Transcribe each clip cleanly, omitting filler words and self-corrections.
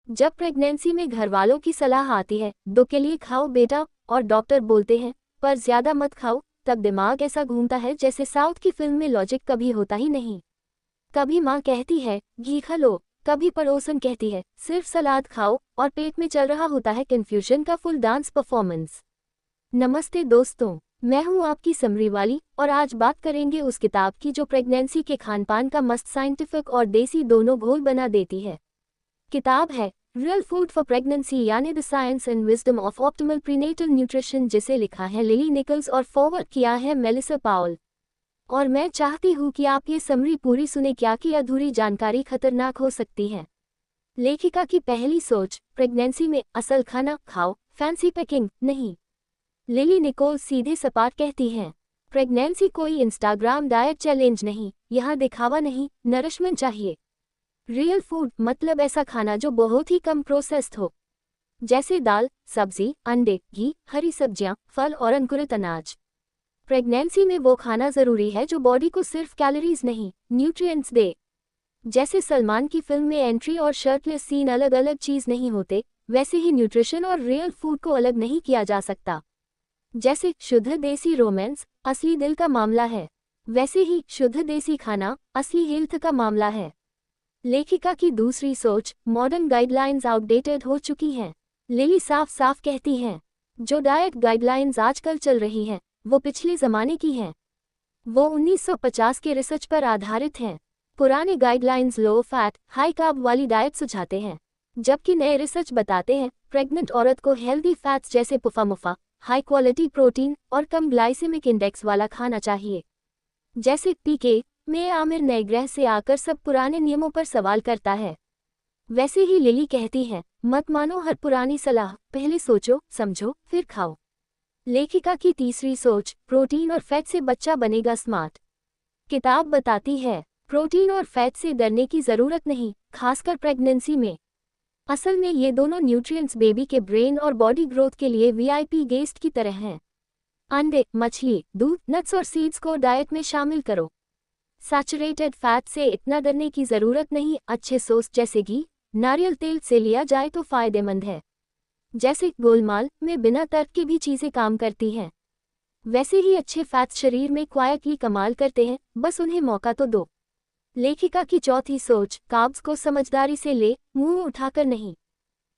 जब प्रेगनेंसी में घर वालों की सलाह आती है, दो के लिए खाओ बेटा, और डॉक्टर बोलते हैं पर ज्यादा मत खाओ, तब दिमाग ऐसा घूमता है जैसे साउथ की फिल्म में लॉजिक कभी होता ही नहीं। कभी माँ कहती है घी खा लो, कभी पड़ोसन कहती है सिर्फ सलाद खाओ, और पेट में चल रहा होता है कंफ्यूजन का फुल डांस परफॉर्मेंस। नमस्ते दोस्तों, मैं हूँ आपकी समरी वाली, और आज बात करेंगे उस किताब की जो प्रेगनेंसी के खानपान का मस्त साइंटिफिक और देसी दोनों घोल बना देती है। किताब है रियल फूड फॉर प्रेगनेंसी, यानी the science and wisdom of optimal prenatal nutrition, जिसे लिखा है लिली निकल्स और फॉरवर्ड किया है मेलिसा पाउल। और मैं चाहती हूँ कि आप ये समरी पूरी सुने, क्या कि अधूरी जानकारी खतरनाक हो सकती है। लेखिका की पहली सोच, प्रेगनेंसी में असल खाना खाओ, फैंसी पैकिंग नहीं। लिली निकोल सीधे सपाट कहती हैं, प्रेगनेंसी कोई इंस्टाग्राम डाइट चैलेंज नहीं, यहाँ दिखावा नहीं, नरिशमेंट चाहिए। रियल फूड मतलब ऐसा खाना जो बहुत ही कम प्रोसेस्ड हो, जैसे दाल, सब्जी, अंडे, घी, हरी सब्जियां, फल और अंकुरित अनाज। प्रेगनेंसी में वो खाना जरूरी है जो बॉडी को सिर्फ कैलोरीज नहीं, न्यूट्रिएंट्स दे। जैसे सलमान की फिल्म में एंट्री और शर्टलेस सीन अलग अलग चीज नहीं होते, वैसे ही न्यूट्रिशन और रियल फूड को अलग नहीं किया जा सकता। जैसे शुद्ध देसी रोमांस असली दिल का मामला है, वैसे ही शुद्ध देसी खाना असली हेल्थ का मामला है। लेखिका की दूसरी सोच, मॉडर्न गाइडलाइंस आउटडेटेड हो चुकी हैं। लिली साफ साफ कहती हैं, जो डाइट गाइडलाइंस आजकल चल रही हैं वो पिछले ज़माने की हैं। वो 1950 के रिसर्च पर आधारित हैं। पुराने guidelines low fat high carb वाली डाइट सुझाते हैं, जबकि नए रिसर्च बताते हैं प्रेग्नेंट औरत को हेल्दी फैट्स जैसे पुफा मुफा, हाई क्वालिटी प्रोटीन और कम ग्लाइसेमिक इंडेक्स वाला खाना चाहिए। जैसे पीके में आमिर नए ग्रह से आकर सब पुराने नियमों पर सवाल करता है, वैसे ही लिली कहती है, मत मानो हर पुरानी सलाह, पहले सोचो समझो फिर खाओ। लेखिका की तीसरी सोच, प्रोटीन और फैट से बच्चा बनेगा स्मार्ट। किताब बताती है, प्रोटीन और फैट से डरने की जरूरत नहीं, खासकर प्रेगनेंसी में। असल में ये दोनों न्यूट्रिएंट्स बेबी के ब्रेन और बॉडी ग्रोथ के लिए वीआईपी गेस्ट की तरह हैं। अंडे, मछली, दूध, नट्स और सीड्स को डाइट में शामिल करो। सैचुरेटेड फैट से इतना डरने की जरूरत नहीं, अच्छे सोर्स जैसे घी, नारियल तेल से लिया जाए तो फायदेमंद है। जैसे गोलमाल में बिना तर्क के भी चीजें काम करती हैं, वैसे ही अच्छे फैट्स शरीर में क्वाइटली कमाल करते हैं, बस उन्हें मौका तो दो। लेखिका की चौथी सोच, कार्ब्स को समझदारी से ले, मुंह उठाकर नहीं।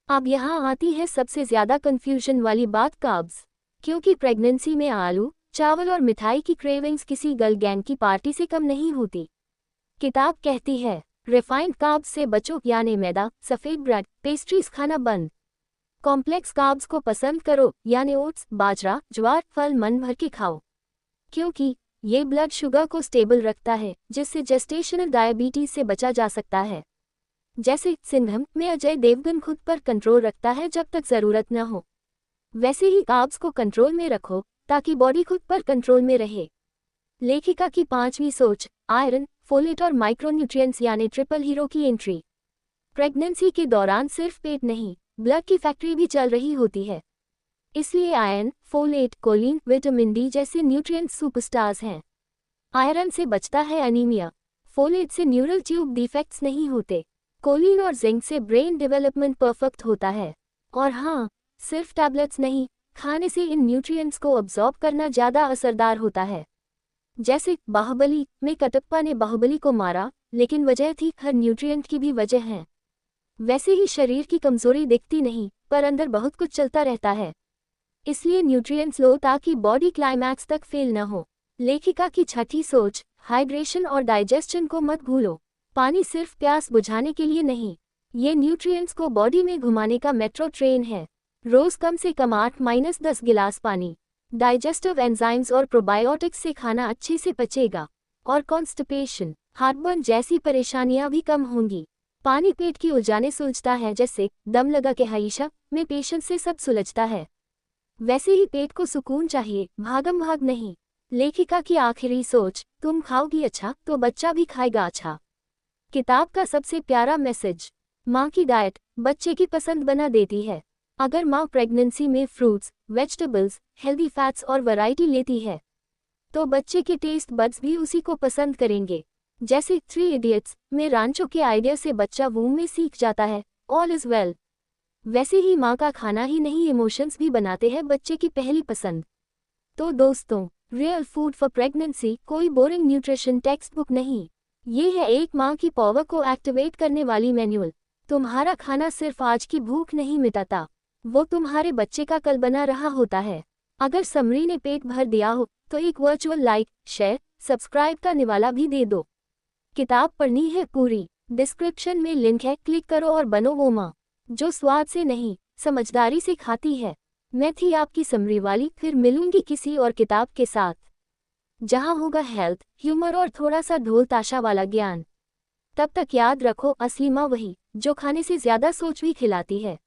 अब यहाँ आती है सबसे ज्यादा कंफ्यूजन वाली बात, कार्ब्स। क्योंकि प्रेगनेंसी में आलू, चावल और मिठाई की क्रेविंग्स किसी गर्ल गैंग की पार्टी से कम नहीं होती। किताब कहती है, रिफाइंड कार्ब्स से बचो, यानी मैदा, सफ़ेद ब्रेड, पेस्ट्रीज खाना बंद। कॉम्प्लेक्स कार्ब्स को पसंद करो, यानी ओट्स, बाजरा, ज्वार, फल मन भर के खाओ, क्योंकि ये ब्लड शुगर को स्टेबल रखता है, जिससे जेस्टेशनल डायबिटीज से बचा जा सकता है। जैसे सिंघम में अजय देवगन खुद पर कंट्रोल रखता है जब तक जरूरत न हो, वैसे ही कार्ब्स को कंट्रोल में रखो ताकि बॉडी खुद पर कंट्रोल में रहे। लेखिका की पांचवी सोच, आयरन, फोलेट और माइक्रोन्यूट्रिएंट्स यानी ट्रिपल हीरो की एंट्री। प्रेगनेंसी के दौरान सिर्फ पेट नहीं, ब्लड की फैक्ट्री भी चल रही होती है, इसलिए iron, folate, choline, vitamin D जैसे न्यूट्रिएंट्स सुपरस्टार्स हैं। आयरन से बचता है एनीमिया, फोलेट से न्यूरल ट्यूब डिफेक्ट्स नहीं होते, कोलिन और जिंक से ब्रेन डेवलपमेंट परफेक्ट होता है। और हाँ, सिर्फ टैबलेट्स नहीं, खाने से इन न्यूट्रिएंट्स को अब्सॉर्ब करना ज़्यादा असरदार होता है। जैसे बाहुबली में कटप्पा ने बाहुबली को मारा, लेकिन वजह थी हर न्यूट्रिएंट की भी वजह है। वैसे ही शरीर की कमजोरी दिखती नहीं, पर अंदर बहुत कुछ चलता रहता है, इसलिए न्यूट्रिएंट्स लो ताकि बॉडी क्लाइमैक्स तक फेल न हो। लेखिका की छठी सोच, हाइड्रेशन और डाइजेशन को मत भूलो। पानी सिर्फ प्यास बुझाने के लिए नहीं, ये न्यूट्रिएंट्स को बॉडी में घुमाने का मेट्रो ट्रेन है। रोज कम से कम 8-10 गिलास पानी। डाइजेस्टिव एंजाइम्स और प्रोबायोटिक्स से खाना अच्छे से पचेगा, और कॉन्स्टिपेशन, हार्टबर्न जैसी परेशानियां भी कम होंगी। पानी पेट की उलझाने सुलझता है, जैसे दम लगा के हईशा में पेशेंस से सब सुलझता है, वैसे ही पेट को सुकून चाहिए, भागम भाग नहीं। लेखिका की आखिरी सोच, तुम खाओगी अच्छा तो बच्चा भी खाएगा अच्छा। किताब का सबसे प्यारा मैसेज, माँ की डाइट बच्चे की पसंद बना देती है। अगर माँ प्रेगनेंसी में फ्रूट्स, वेजिटेबल्स, हेल्दी फैट्स और वैरायटी लेती है, तो बच्चे के टेस्ट बड्स भी उसी को पसंद करेंगे। जैसे 3 इडियट्स में रांचो के आइडिया से बच्चा वूम में सीख जाता है ऑल इज वेल। वैसे ही माँ का खाना ही नहीं, इमोशंस भी बनाते हैं बच्चे की पहली पसंद। तो दोस्तों, रियल फूड फॉर प्रेगनेंसी कोई बोरिंग न्यूट्रिशन टेक्स्ट बुक नहीं, ये है एक माँ की पावर को एक्टिवेट करने वाली मैनुअल। तुम्हारा खाना सिर्फ आज की भूख नहीं मिटाता, वो तुम्हारे बच्चे का कल बना रहा होता है। अगर समरी ने पेट भर दिया हो तो एक वर्चुअल लाइक, शेयर, सब्सक्राइब का निवाला भी दे दो। किताब पढ़नी है पूरी? डिस्क्रिप्शन में लिंक है, क्लिक करो और बनो वो माँ जो स्वाद से नहीं, समझदारी से खाती है। मैं थी आपकी समरी वाली, फिर मिलूंगी किसी और किताब के साथ, जहां होगा हेल्थ, ह्यूमर और थोड़ा सा ढोल ताशा वाला ज्ञान। तब तक याद रखो, असली माँ वही जो खाने से ज्यादा सोच भी खिलाती है।